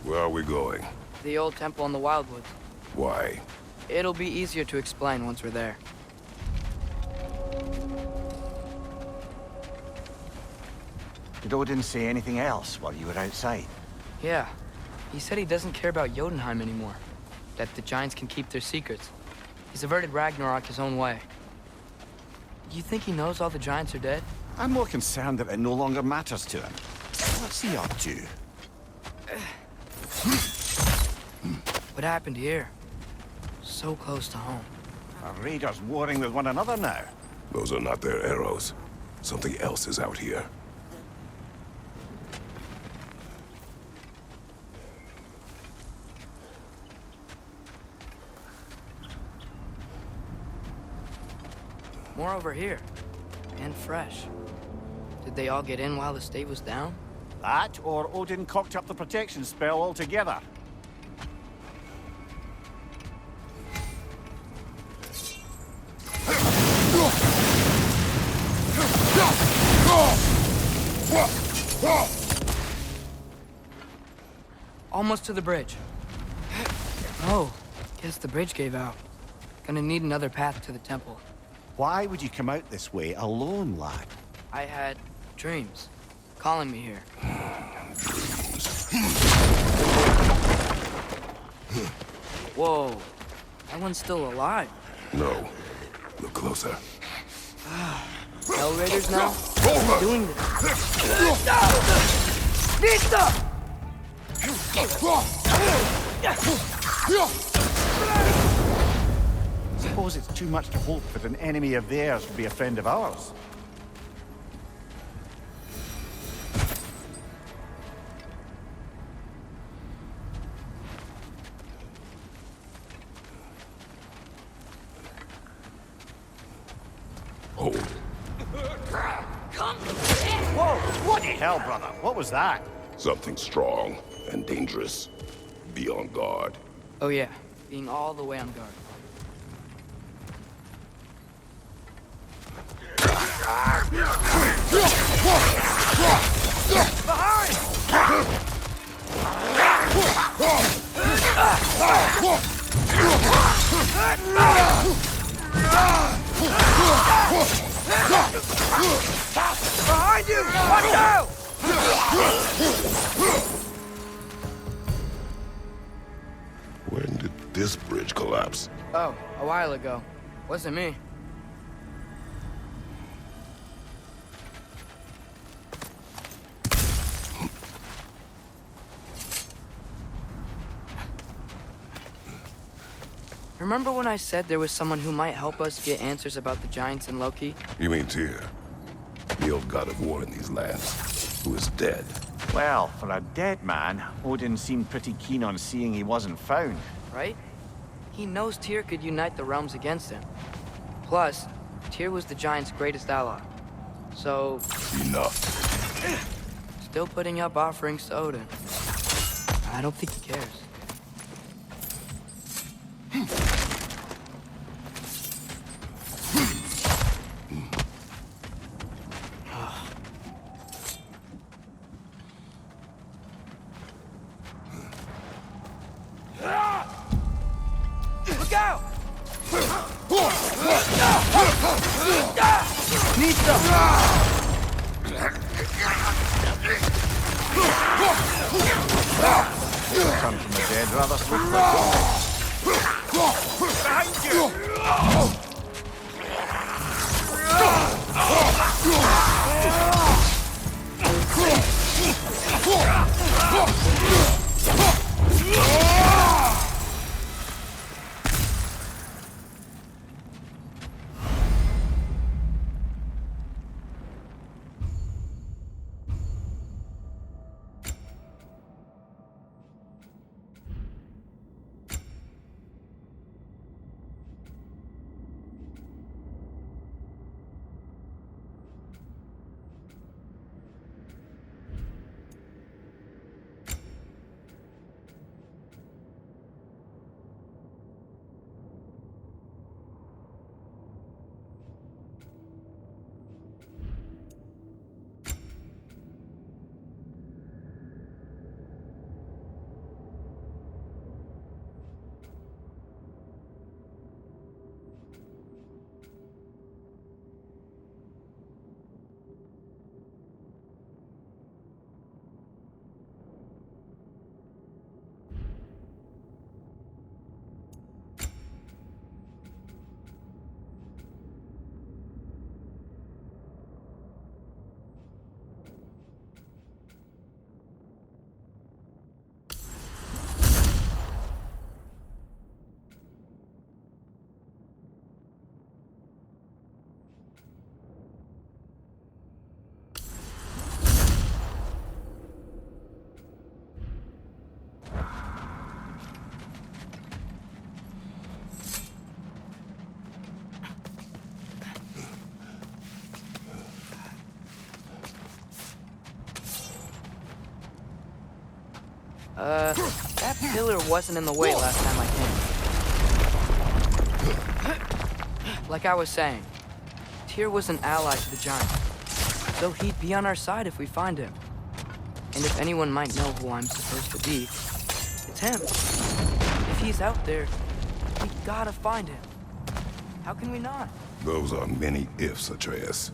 Where are we going? The old temple in the Wildwoods. Why? It'll be easier to explain once we're there. Did Odin say anything else while you were outside? Yeah. He said he doesn't care about Jotunheim anymore. That the giants can keep their secrets. He's averted Ragnarok his own way. You think he knows all the giants are dead? I'm more concerned that it no longer matters to him. What's he up to? What happened here? So close to home. Are raiders warring with one another now? Those are not their arrows. Something else is out here. More over here. And fresh. Did they all get in while the state was down? That, or Odin cocked up the protection spell altogether. Almost to the bridge. Oh, guess the bridge gave out. Gonna need another path to the temple. Why would you come out this way alone, lad? I had dreams calling me here. Whoa, that one's still alive. No. Look closer. Hell Raiders now? Doing this. Nista! Suppose it's too much to hope that an enemy of theirs would be a friend of ours. Hold. Whoa! Bloody hell, brother! What was that? Something strong and dangerous. Be on guard. Oh yeah, being all the way on guard. Behind you! Watch out! When did this bridge collapse? Oh, a while ago. Wasn't me. Remember when I said there was someone who might help us get answers about the giants and Loki? You mean Tyr? The old god of war in these lands, who is dead. Well, for a dead man, Odin seemed pretty keen on seeing he wasn't found. Right? He knows Tyr could unite the realms against him. Plus, Tyr was the giants' greatest ally. So... Enough. Still putting up offerings to Odin. I don't think he cares. Look out! Come from the dead rather swiftly. Behind you! That pillar wasn't in the way last time I came. Like I was saying, Tyr was an ally to the Giants, so he'd be on our side if we find him. And if anyone might know who I'm supposed to be, it's him. If he's out there, we gotta find him. How can we not? Those are many ifs, Atreus.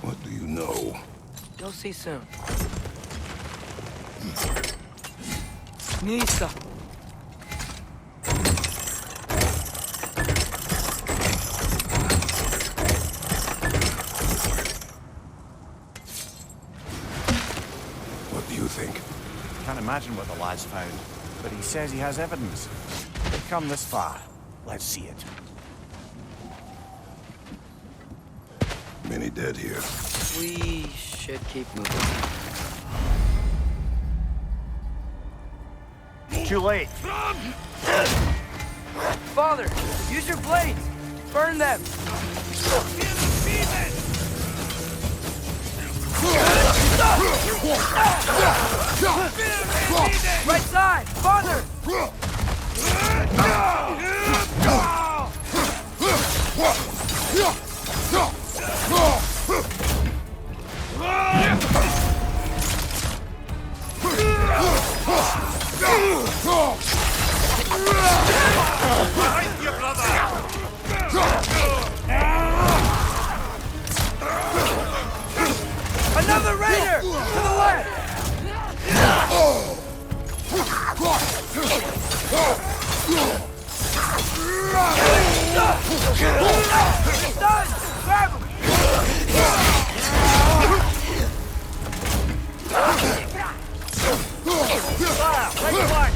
What do you know? You'll see soon. Nista! What do you think? Can't imagine what the lad's found, but he says he has evidence. We've come this far. Let's see it. Many dead here. We should keep moving. Too late. Father, use your blades! Burn them! Right side! Father! Another raider! To the left! He's done! Grab him! Right flank!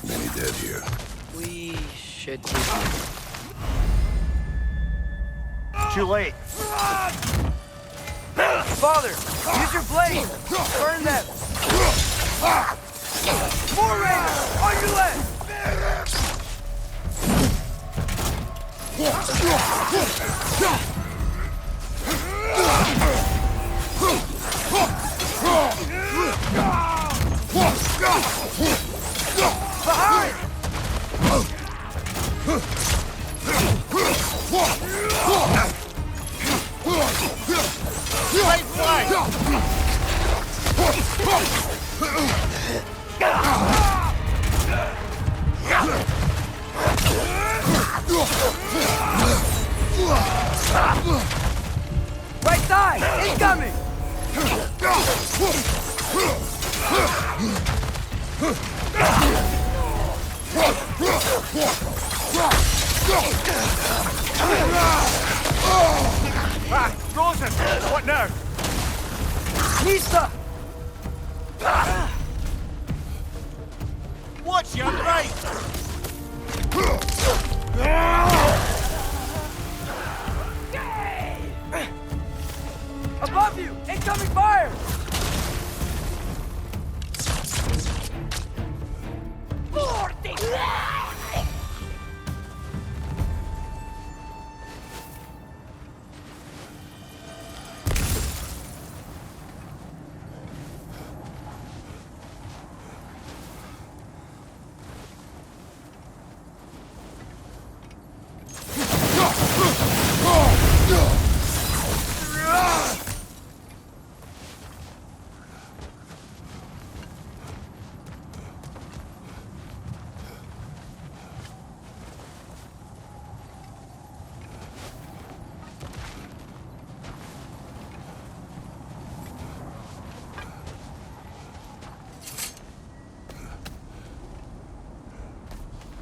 Many dead here. We should keep moving. Too late. Father, use your blade! Burn them! More raiders! On your left! Behind! Right flank! Right side! Incoming! Rosen! What now? Nista! Watch your right! Above you! Incoming fire!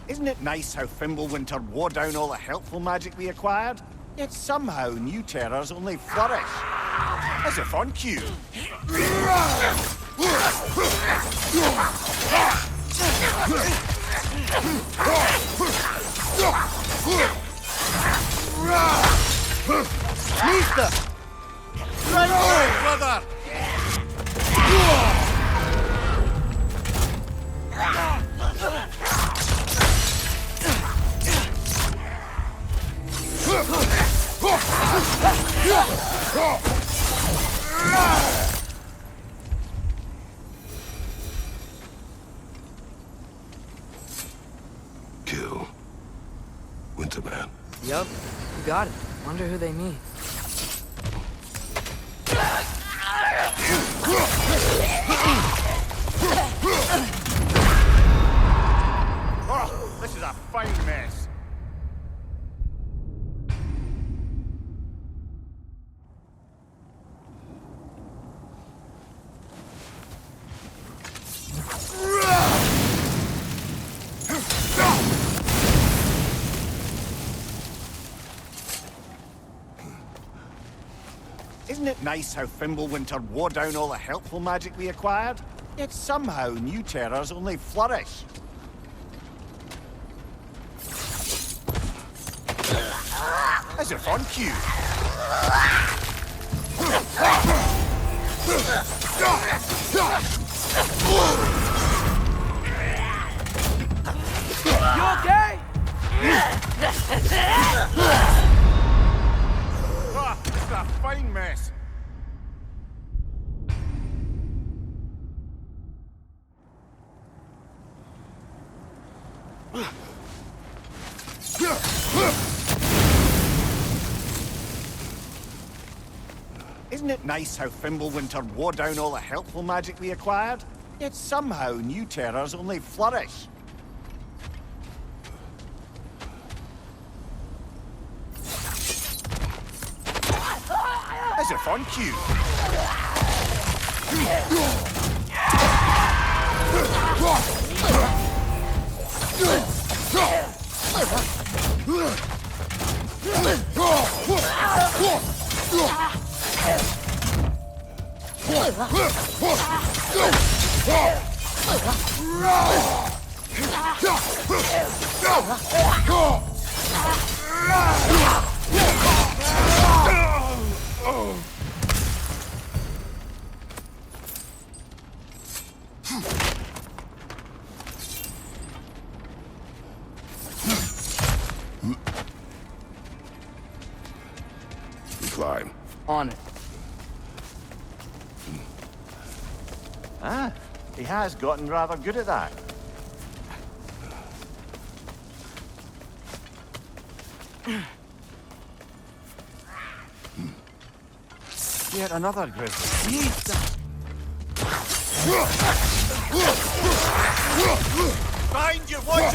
Isn't it nice how Fimbulwinter wore down all the helpful magic we acquired? Yet somehow new terrors only flourish. As if on cue. Nista! Right away, brother! Hunter man. Yup, you got it. Wonder who they mean. Oh, this is a fine mess. Isn't it nice how Fimbulwinter wore down all the helpful magic we acquired? Yet somehow new terrors only flourish. As if on cue. You okay? Ah, this is a fine mess. Isn't it nice how Fimbulwinter wore down all the helpful magic we acquired? Yet somehow new terrors only flourish. As if on cue. Climb. On it. Ah, he has gotten rather good at that. Yet another grizzly. Behind you, watch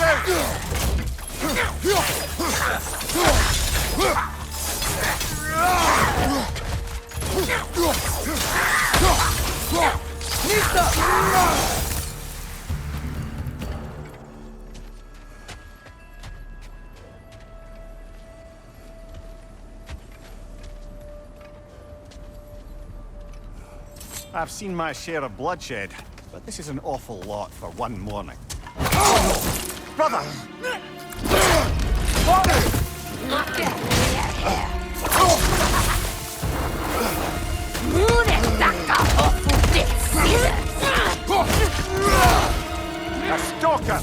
I've seen my share of bloodshed, but this is an awful lot for one morning. Brother! A stalker!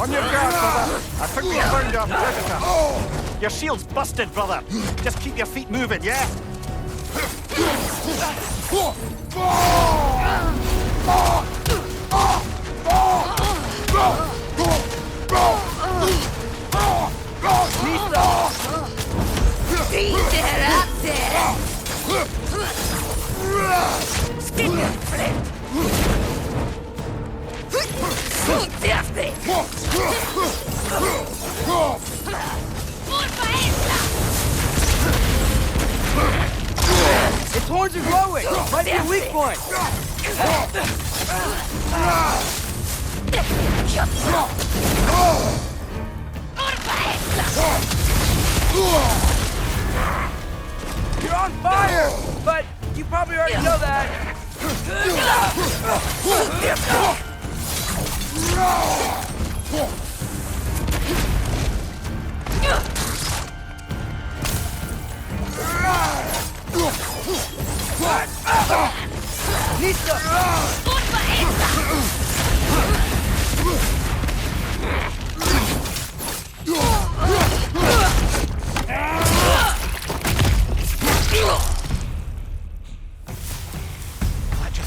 On your guard, brother! I think we found our predator! Your shield's busted, brother! Just keep your feet moving, yeah? Its horns are glowing! Might be a weak point! You're on fire! But you probably already know that!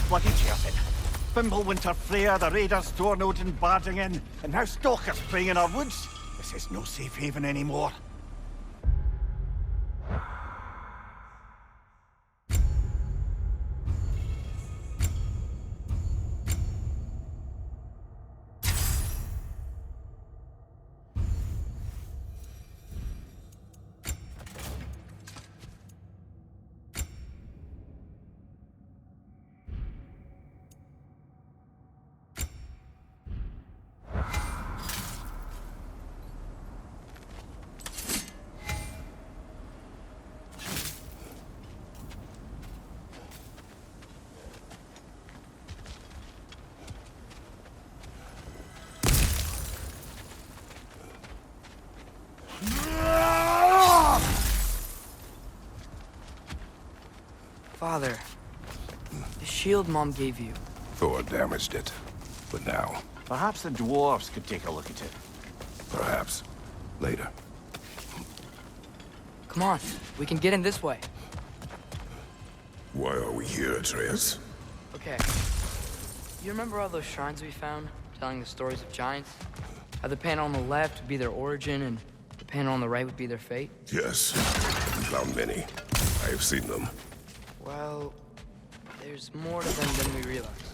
Bloody Jervin. Fimbulwinter Freya, the raiders, Stornodin barging in, and now stalkers preying in our woods. This is no safe haven anymore. father. The shield Mom gave you. Thor damaged it. But now, Perhaps the dwarves could take a look at it. perhaps, later. Come on, we can get in this way. Why are we here, Atreus? Okay. You remember all those shrines we found, telling the stories of giants? How the panel on the left would be their origin, and the panel on the right would be their fate? Yes, we found many. I have seen them. Well, there's more to them than we realize.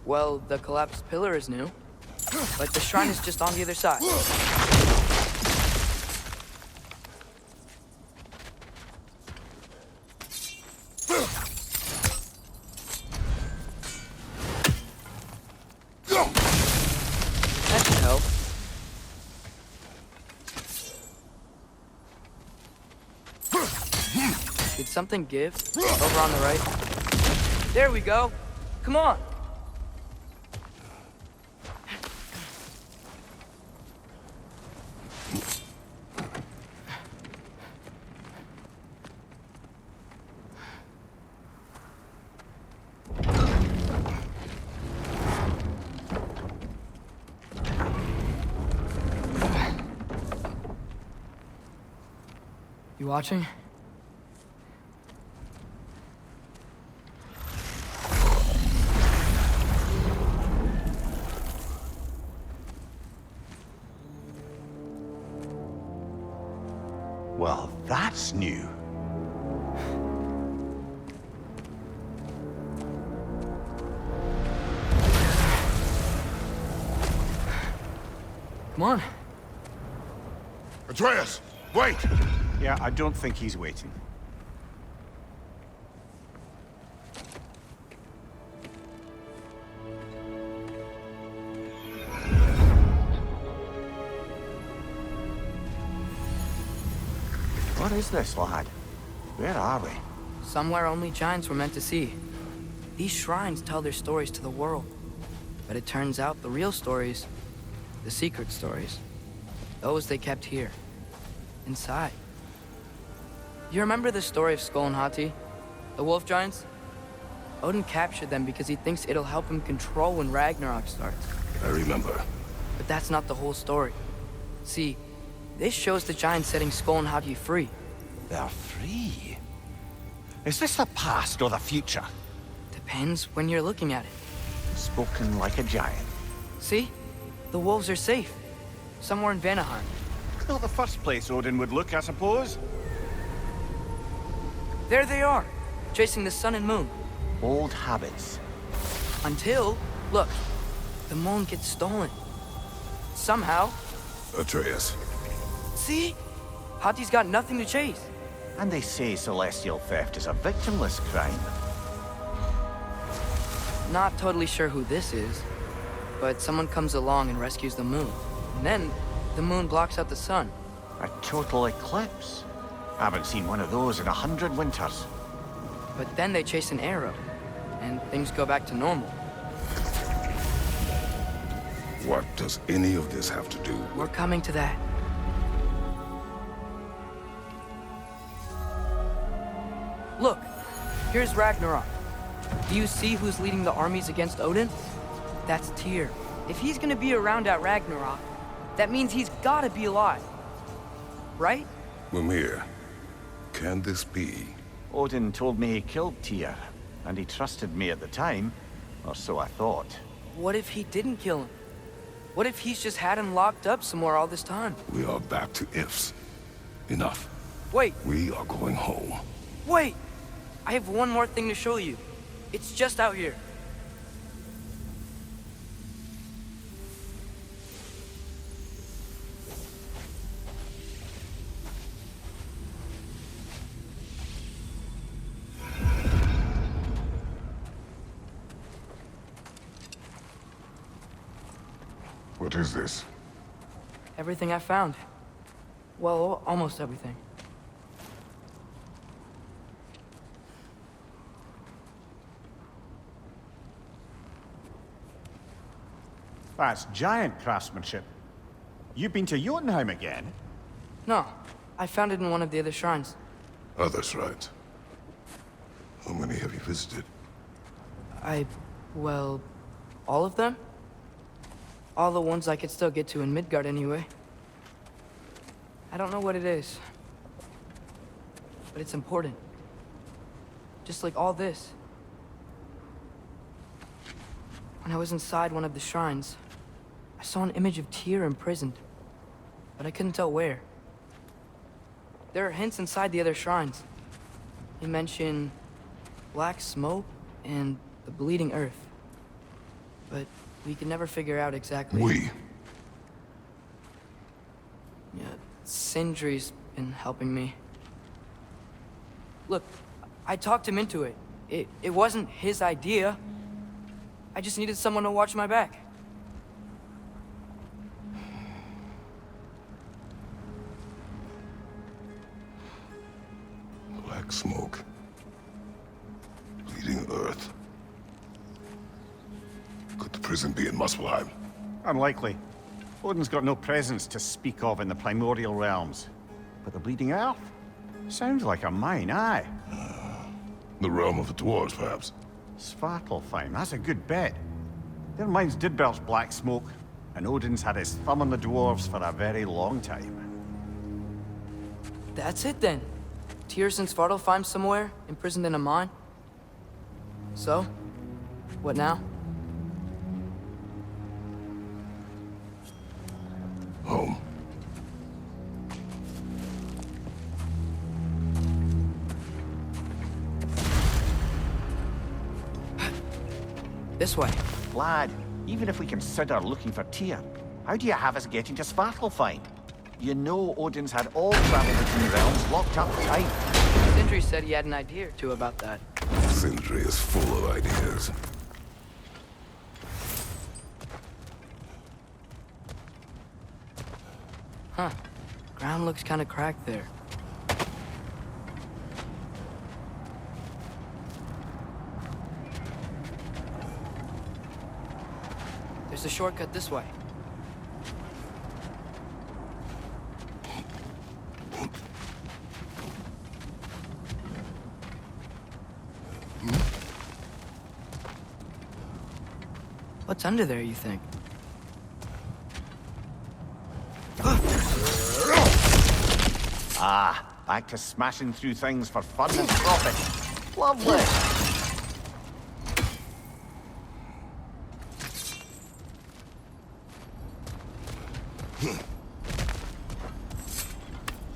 Well, the collapsed pillar is new, but the shrine is just on the other side. That should help. Did something give? Over on the right? There we go! Come on! You watching? Well, that's new. Come on. Atreus, wait! Yeah, I don't think he's waiting. What is this, lad? Where are we? Somewhere only giants were meant to see. These shrines tell their stories to the world. But it turns out the real stories, the secret stories, those they kept here, inside. You remember the story of Skull and Hati? The wolf giants? Odin captured them because he thinks it'll help him control when Ragnarok starts. I remember. But that's not the whole story. See, this shows the giants setting Skull and Hati free. They're free. Is this the past or the future? Depends when you're looking at it. Spoken like a giant. See? The wolves are safe. Somewhere in Vanaheim. Not the first place Odin would look, I suppose. There they are, chasing the sun and moon. Old habits. Until, look, the moon gets stolen. Somehow. Atreus. See? Hati's got nothing to chase. And they say celestial theft is a victimless crime. Not totally sure who this is, but someone comes along and rescues the moon. And then, the moon blocks out the sun. A total eclipse. Haven't seen one of those in 100 winters. But then they chase an arrow, and things go back to normal. What does any of this have to do We're with... coming to that. Look, here's Ragnarok. Do you see who's leading the armies against Odin? That's Tyr. If he's gonna be around at Ragnarok, that means he's gotta be alive. Right? Mimir, can this be? Odin told me he killed Tyr, and he trusted me at the time, or so I thought. What if he didn't kill him? What if he's just had him locked up somewhere all this time? We are back to ifs. Enough. Wait, We are going home. wait! I have one more thing to show you. It's just out here. What is this? Everything I found. Well, almost everything. That's giant craftsmanship. You've been to Jotunheim again? No, I found it in one of the other shrines. Other shrines. How many have you visited? Well, all of them? All the ones I could still get to in Midgard anyway. I don't know what it is, but it's important. Just like all this. When I was inside one of the shrines, I saw an image of Tyr imprisoned, but I couldn't tell where. There are hints inside the other shrines. They mention black smoke and the bleeding earth. But we could never figure out exactly. We? Yeah, Sindri's been helping me. Look, I talked him into it. It wasn't his idea. I just needed someone to watch my back. Black smoke. Bleeding earth. Could the prison be in Muspelheim? Unlikely. Odin's got no presence to speak of in the primordial realms. But the bleeding earth? Sounds like a mine, aye. The realm of the dwarves, perhaps? Svartalfheim, that's a good bet. Their mines did belch black smoke, and Odin's had his thumb on the dwarves for a very long time. That's it then. Tyr's in Svartalfheim somewhere, imprisoned in a mine. So, what now? Home. This way. Lad, even if we consider looking for Tyr, how do you have us getting to Svartalfheim? You know Odin's had all travel between realms locked up tight. Sindri said he had an idea or two about that. Sindri is full of ideas. Huh. Ground looks kind of cracked there. There's a shortcut this way. What's under there, you think? Ah, back to smashing through things for fun and profit. Lovely.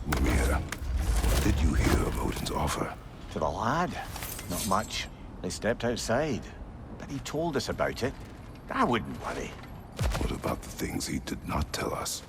Mimir, what did you hear of Odin's offer? To the lad? Not much. They stepped outside. But he told us about it. I wouldn't worry. What about the things he did not tell us?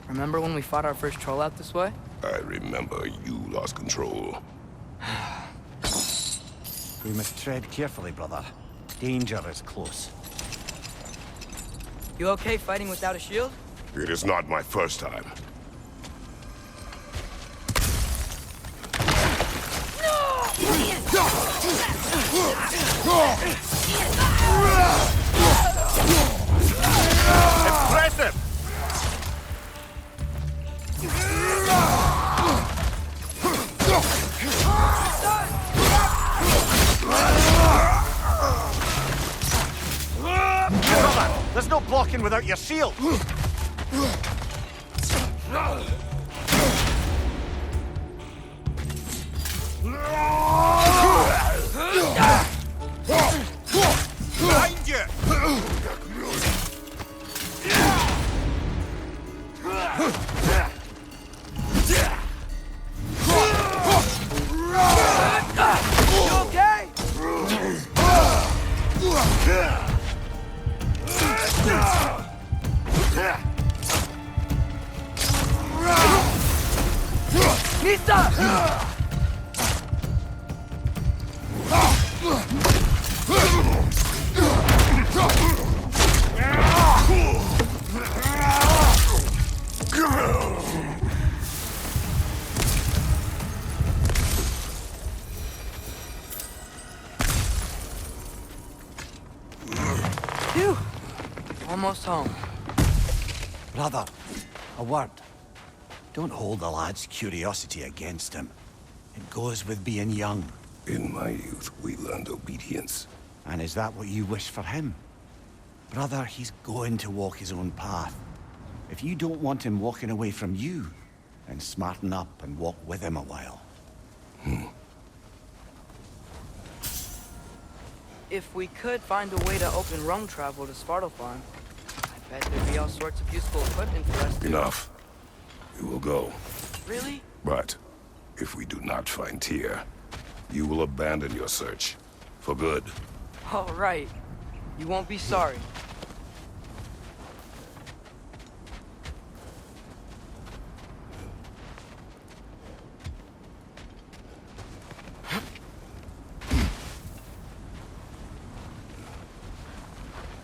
Remember when we fought our first troll out this way? I remember you lost control. We must tread carefully, brother. Danger is close. You okay fighting without a shield? It is not my first time. Impressive! Brother, there's no blocking without your shield! Nista! Phew. Almost home. Brother, a word. Don't hold the lad's curiosity against him. It goes with being young. In my youth, we learned obedience. And is that what you wish for him? Brother, he's going to walk his own path. If you don't want him walking away from you, then smarten up and walk with him a while. If we could find a way to open roam travel to Svartalfheim, I bet there'd be all sorts of useful equipment for us to... Enough. We will go. Really? But if we do not find Tyr, you will abandon your search. For good. All right. You won't be sorry.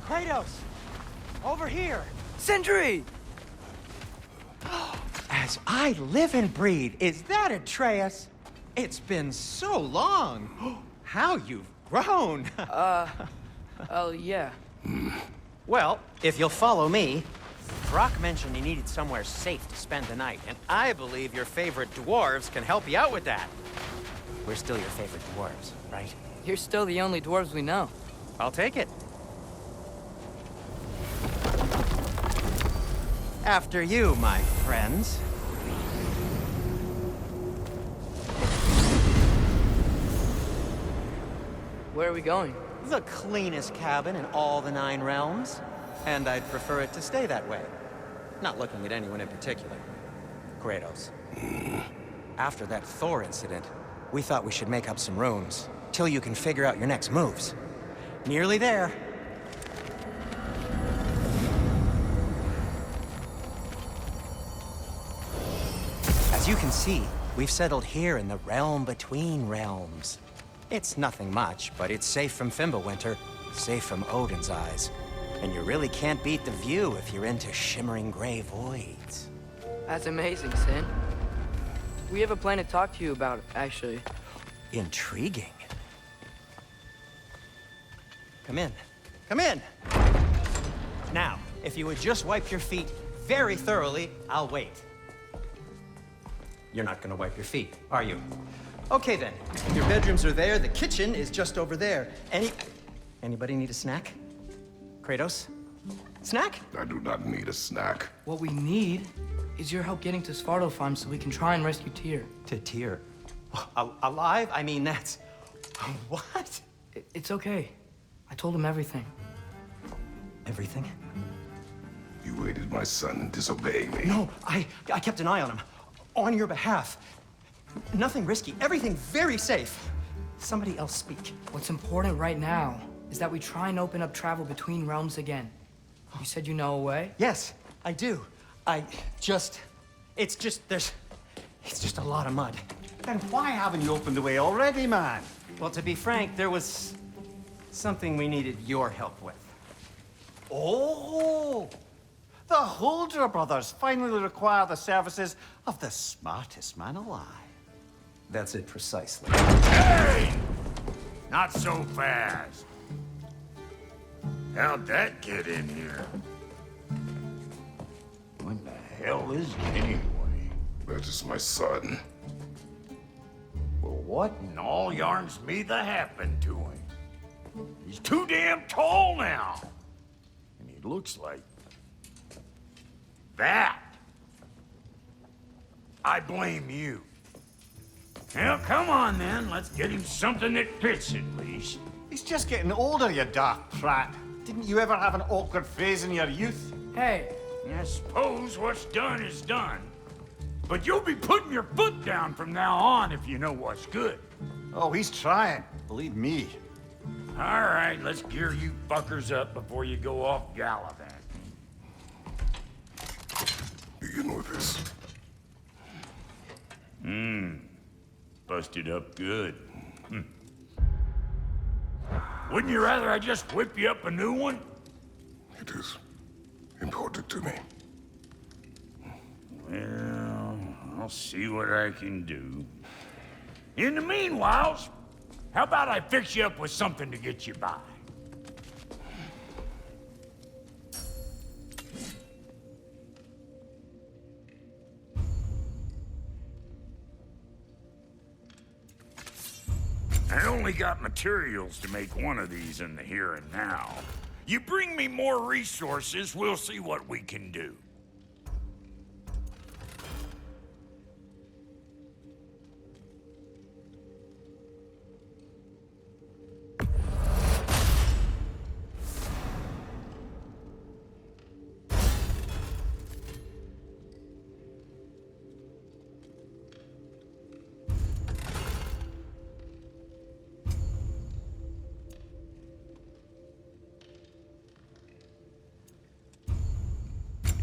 Kratos! Over here! Sindri! As I live and breathe, is that Atreus? It's been so long. How you've grown. Oh, yeah. Well, if you'll follow me, Brock mentioned he needed somewhere safe to spend the night, and I believe your favorite dwarves can help you out with that. We're still your favorite dwarves, right? You're still the only dwarves we know. I'll take it. After you, my friends. Where are we going? The cleanest cabin in all the 9 realms. And I'd prefer it to stay that way. Not looking at anyone in particular. Kratos. After that Thor incident, we thought we should make up some rooms, till you can figure out your next moves. Nearly there. As you can see, we've settled here in the realm between realms. It's nothing much, but it's safe from Fimbulwinter, safe from Odin's eyes. And you really can't beat the view if you're into shimmering gray voids. That's amazing, Sin. We have a plan to talk to you about, actually. Intriguing. Come in. Come in! Now, if you would just wipe your feet very thoroughly, I'll wait. You're not gonna wipe your feet, are you? Okay then. Your bedrooms are there, the kitchen is just over there. Anybody need a snack? Kratos? Snack? I do not need a snack. What we need is your help getting to Svartalfheim so we can try and rescue Tyr. To Tyr. Alive? I mean, that's... What? It's okay. I told him everything. Everything? You aided my son in disobeying me. No, I kept an eye on him. On your behalf. Nothing risky. Everything very safe. Somebody else speak. What's important right now is that we try and open up travel between realms again. You said you know a way? Yes, I do. It's just a lot of mud. Then why haven't you opened the way already, man? Well, to be frank, there was something we needed your help with. Oh! The Holder brothers finally require the services of the smartest man alive. That's it precisely. Hey! Not so fast. How'd that get in here? What the hell is it anyway? That is my son. Well, what in all yarns me that happened to him? He's too damn tall now. And he looks like... that. I blame you. Well, come on then. Let's get him something that fits at least. He's just getting older, you dark prat. Didn't you ever have an awkward phase in your youth? Hey, I suppose what's done is done. But you'll be putting your foot down from now on if you know what's good. Oh, he's trying. Believe me. All right, let's gear you fuckers up before you go off gallivanting. Begin with this. Busted up good. Wouldn't you rather I just whip you up a new one? It is important to me. Well, I'll see what I can do. In the meanwhile, how about I fix you up with something to get you by? I only got materials to make one of these in the here and now. You bring me more resources, we'll see what we can do.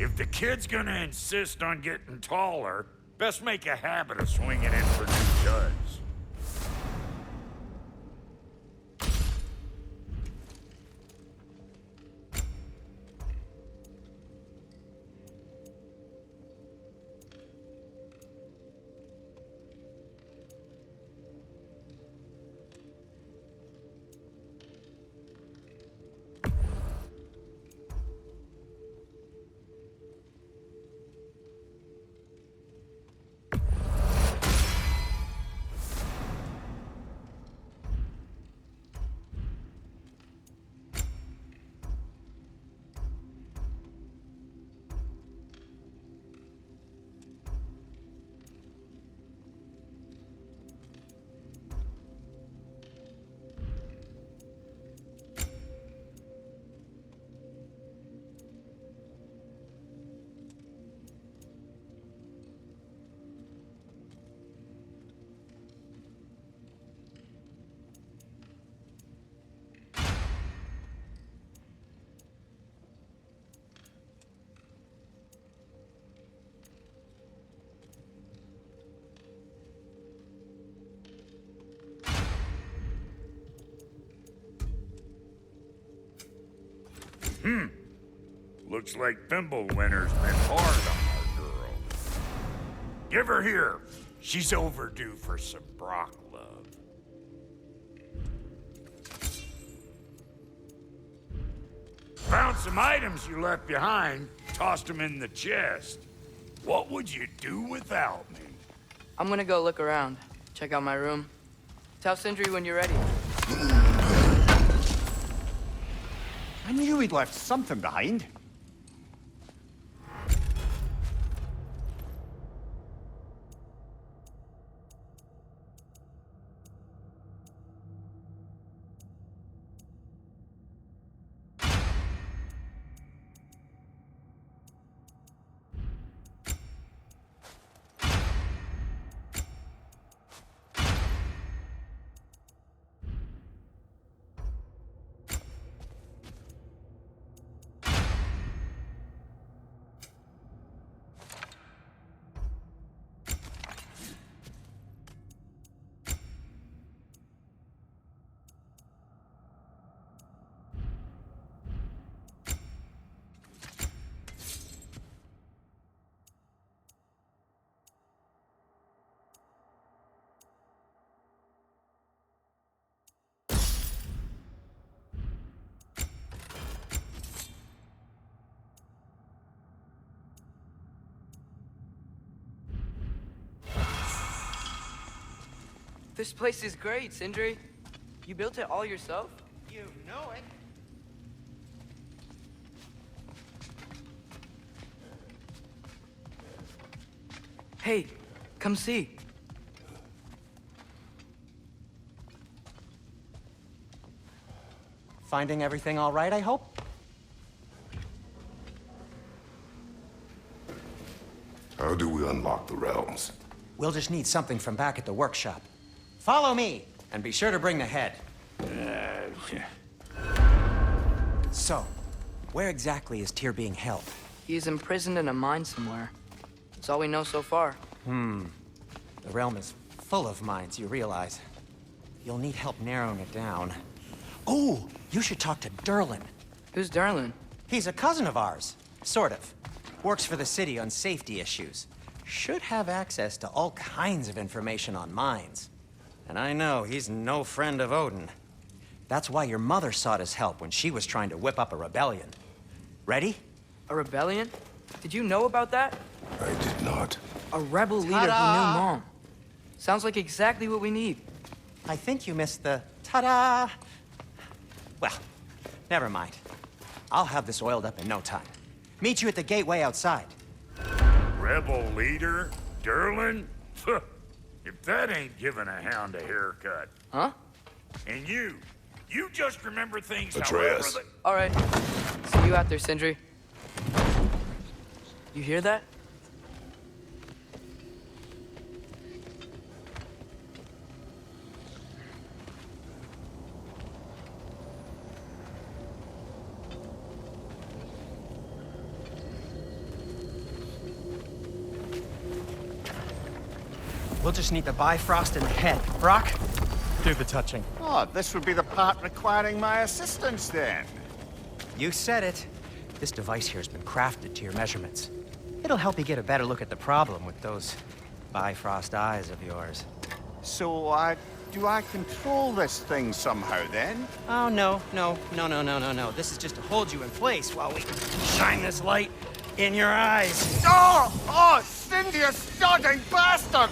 If the kid's gonna insist on getting taller, best make a habit of swinging in for new duds. Looks like Thimblewinter's been hard on our girl. Give her here. She's overdue for some Brock love. Found some items you left behind, tossed them in the chest. What would you do without me? I'm gonna go look around, check out my room. Tell Sindri when you're ready. I knew he'd left something behind. This place is great, Sindri. You built it all yourself? You know it. Hey, come see. Finding everything all right, I hope? How do we unlock the realms? We'll just need something from back at the workshop. Follow me, and be sure to bring the head. So, where exactly is Tyr being held? He is imprisoned in a mine somewhere. That's all we know so far. The realm is full of mines, you realize. You'll need help narrowing it down. Oh, you should talk to Derlin. Who's Darlin? He's a cousin of ours, sort of. Works for the city on safety issues. Should have access to all kinds of information on mines. And I know he's no friend of Odin. That's why your mother sought his help when she was trying to whip up a rebellion. Ready? A rebellion? Did you know about that? I did not. A rebel leader who knew Mom. Sounds like exactly what we need. I think you missed the ta-da. Well, never mind. I'll have this oiled up in no time. Meet you at the gateway outside. Rebel leader? Derlin? If that ain't giving a hound a haircut. Huh? And you just remember things Atreus. however All right. See you out there, Sindri. You hear that? We'll just need the Bifrost in the head. Brock, do the touching. Oh, this would be the part requiring my assistance then. You said it. This device here has been crafted to your measurements. It'll help you get a better look at the problem with those Bifrost eyes of yours. So, do I control this thing somehow then? Oh, no. This is just to hold you in place while we shine this light in your eyes. Oh, Cindy, you sodding bastard!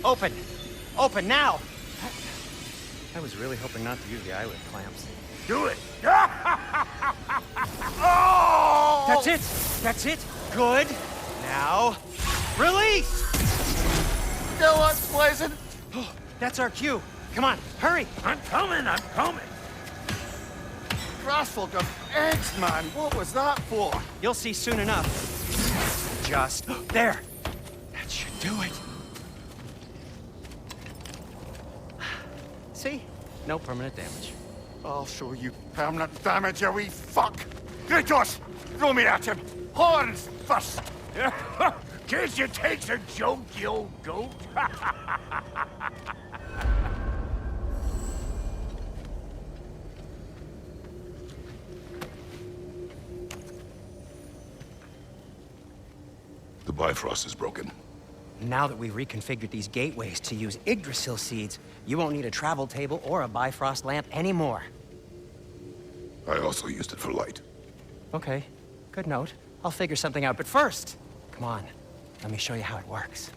Open! Open now! I was really hoping not to use the eyelid clamps. Do it! Oh! That's it! That's it! Good! Now, release! Still unpleasant. That's our cue. Come on, hurry! I'm coming! Grassful of eggs, man. What was that for? You'll see soon enough. Just there. That should do it. See? No permanent damage. I'll show you permanent damage, you wee fuck. Kratos, throw me at him. Horns first. Can't you take a joke, you old goat? The Bifrost is broken. Now that we've reconfigured these gateways to use Yggdrasil seeds, you won't need a travel table or a Bifrost lamp anymore. I also used it for light. Okay, good note. I'll figure something out, but first, come on, let me show you how it works.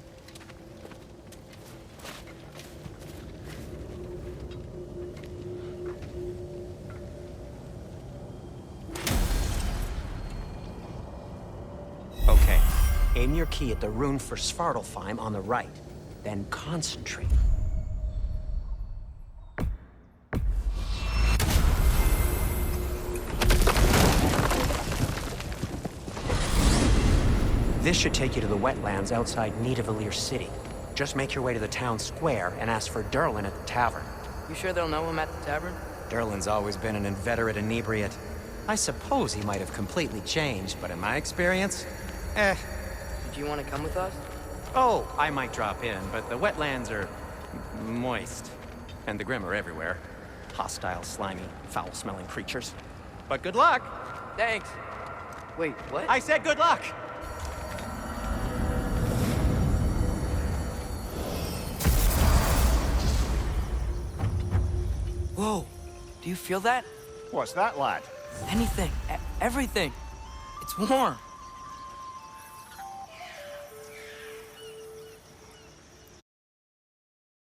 Okay, aim your key at the rune for Svartalfheim on the right, then concentrate. This should take you to the wetlands outside Nidavellir City. Just make your way to the town square and ask for Derlin at the tavern. You sure they'll know him at the tavern? Derlin's always been an inveterate inebriate. I suppose he might have completely changed, but in my experience, Do you want to come with us? Oh, I might drop in, but the wetlands are moist. And the Grim are everywhere. Hostile, slimy, foul-smelling creatures. But good luck! Thanks. Wait, what? I said good luck! Whoa. Do you feel that? What's that, lad? Anything. Everything. It's warm.